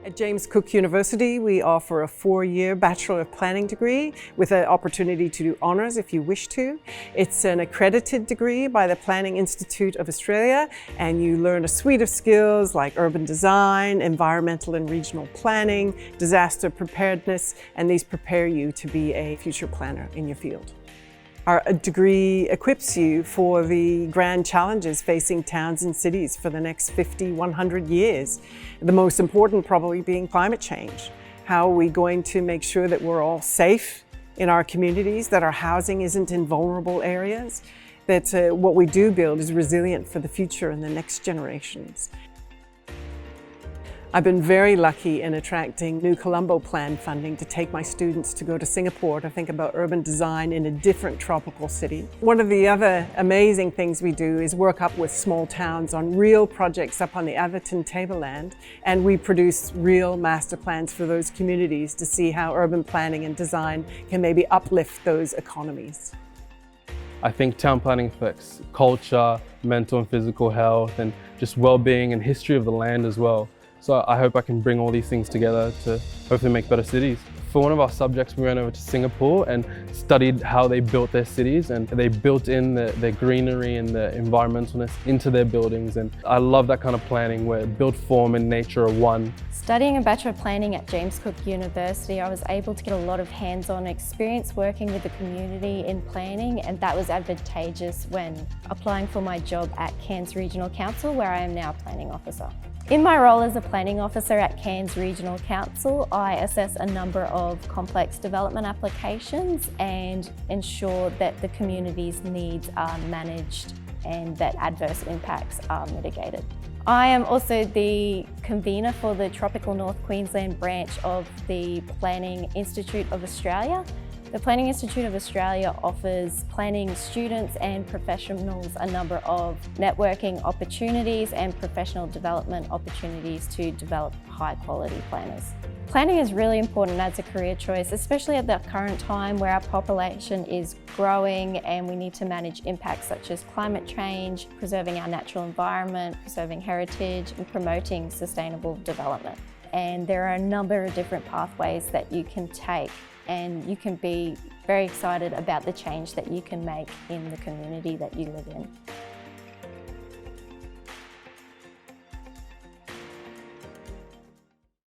At James Cook University, we offer a 4-year Bachelor of Planning degree with an opportunity to do honours if you wish to. It's an accredited degree by the Planning Institute of Australia, and you learn a suite of skills like urban design, environmental and regional planning, disaster preparedness, and these prepare you to be a future planner in your field. Our degree equips you for the grand challenges facing towns and cities for the next 50, 100 years. The most important probably being climate change. How are we going to make sure that we're all safe in our communities, that our housing isn't in vulnerable areas, that what we do build is resilient for the future and the next generations. I've been very lucky in attracting New Colombo Plan funding to take my students to go to Singapore to think about urban design in a different tropical city. One of the other amazing things we do is work up with small towns on real projects up on the Atherton tableland, and we produce real master plans for those communities to see how urban planning and design can maybe uplift those economies. I think town planning affects culture, mental and physical health, and just well-being and history of the land as well. So I hope I can bring all these things together to hopefully make better cities. For one of our subjects, we went over to Singapore and studied how they built their cities, and they built in their greenery and their environmentalness into their buildings. And I love that kind of planning where built form and nature are one. Studying a Bachelor of Planning at James Cook University, I was able to get a lot of hands-on experience working with the community in planning, and that was advantageous when applying for my job at Cairns Regional Council, where I am now Planning Officer. In my role as a planning officer at Cairns Regional Council, I assess a number of complex development applications and ensure that the community's needs are managed and that adverse impacts are mitigated. I am also the convener for the Tropical North Queensland branch of the Planning Institute of Australia. The Planning Institute of Australia offers planning students and professionals a number of networking opportunities and professional development opportunities to develop high-quality planners. Planning is really important as a career choice, especially at the current time where our population is growing and we need to manage impacts such as climate change, preserving our natural environment, preserving heritage, and promoting sustainable development. And there are a number of different pathways that you can take, and you can be very excited about the change that you can make in the community that you live in.